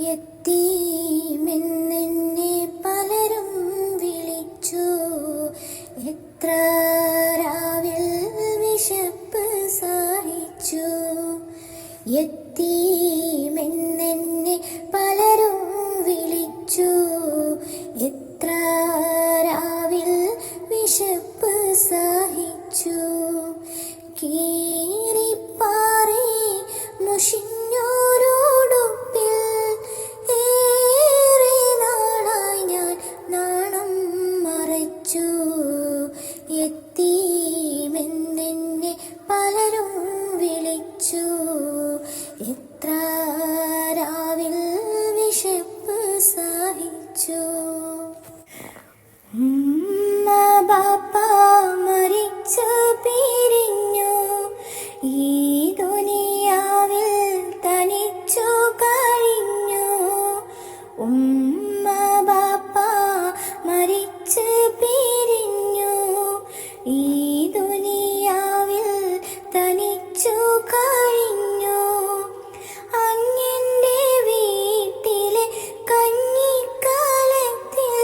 യത്തീമെന്നെന്നെ പലരും വിളിച്ചു. എത്ര രാവിൽ വിശപ്പ് സഹിച്ചു. യത്തീമെന്നെന്നെ പലരും വിളിച്ചു. എത്ര രാവിൽ വിശപ്പ് സഹിച്ചു. കീറിപ്പാറി മുഷിഞ്ഞോരോടുപ്പിൽ ഏറെ നാളായി ഞാൻ നാണം മറച്ചു. യത്തീമെന്നെന്നെ പലരും വിളിച്ചു. എത്ര രാവിൽ വിശപ്പ് സഹിച്ചു. ഉമ്മ ബാപ്പ മരിച്ചു പിരിഞ്ഞു. ഈ ദുനിയാവിൽ തനിച്ചു കഴിഞ്ഞു. ഉമ്മ ബാപ്പ മരിച്ചു പിരിഞ്ഞു. ഈ ദുനിയാവിൽ തനിച്ചു കഴിഞ്ഞു. അങ്ങെൻ്റെ വീട്ടിലെ കഞ്ഞിക്കാലത്തിൽ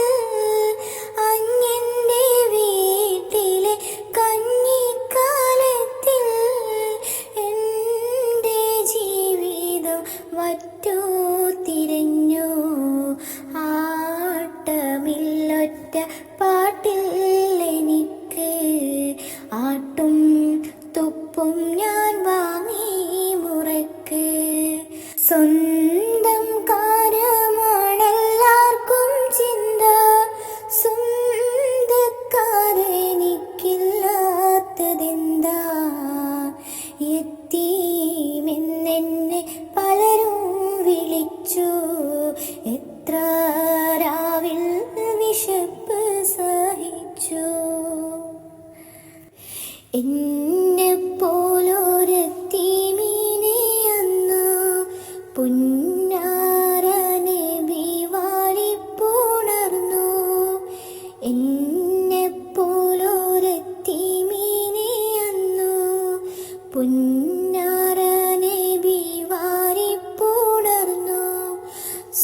അങ്ങെൻ്റെ വീട്ടിലെ കഞ്ഞിക്കാലത്തിൽ എൻ്റെ ജീവിതം വറ്റു തിരഞ്ഞു. ആട്ടമില്ലൊറ്റ പാട്ടിൽ എനിക്ക് ആട്ടും തുപ്പും ഞാൻ വാങ്ങി മുറക്ക്. സ്വന്തം കാര്യമാണെല്ലാവർക്കും ചിന്ത. സ്വന്തക്കാരെനിക്കില്ലാത്തതെന്താ? യത്തീമെന്നെന്നെ പലരും വിളിച്ചു. എത്ര രാവിൽ വിശപ്പ് സഹിച്ചു. എന്നെപ്പോലൊരെത്തീമിനെ അന്ന് പുന്നാര നബി വാരിപ്പുണർന്നു. എന്നെപ്പോലൊരെത്തീമിനെ അന്ന് പുന്നാര നബി വാരിപ്പുണർന്നു.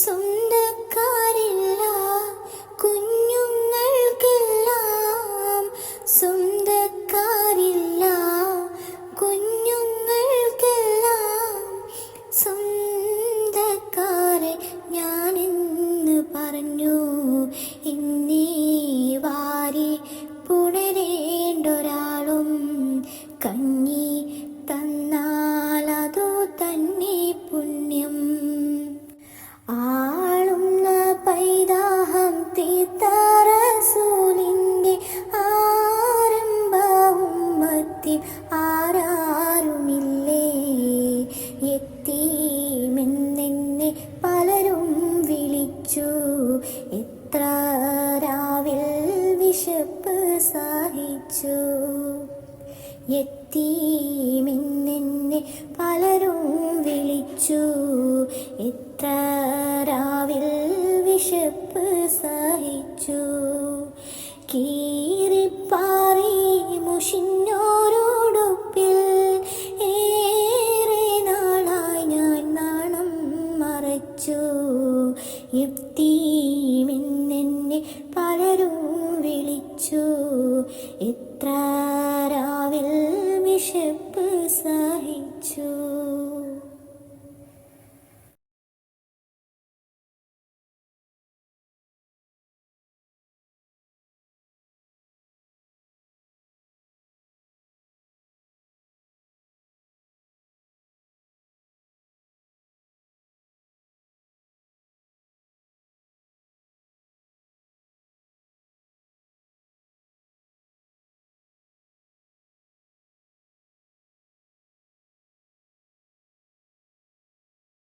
സ്വന്തക്കാരില്ല കുഞ്ഞുങ്ങൾക്കെല്ലാം. സ്വന്തക്കാരില്ല കുഞ്ഞുങ്ങൾക്കെല്ലാം. സ്വന്തക്കാരെ ഞാനെന്ന് പറഞ്ഞു. ഇന്നീ വാരി പുണരേണ്ടൊരാളും കഞ്ഞി തന്നാലതു തന്നെ പുണ്യം. ആളുന്ന പൈതാഹം തീർത്ത റസൂലിൻ്റെ ആരംഭവുമ്മത്തിൽ ആരാരുമില്ലേ? യത്തീമെന്നെന്നെ പലരും വിളിച്ചു. എത്ര രാവിൽ വിശപ്പ് സഹിച്ചു. യത്തീമെന്നെന്നെ പലരും വിളിച്ചു. എത്ര രാവിൽ വിശപ്പ് സഹിച്ചു. കീറിപ്പാറി മുഷിഞ്ഞോരോടുപ്പിൽ ഏറെ നാളായി ഞാൻ നാണം മറച്ചു. യത്തീമെന്നെന്നെ പലരും വിളിച്ചു. എത്ര രാവിൽ വിശപ്പ് സഹിച്ചു.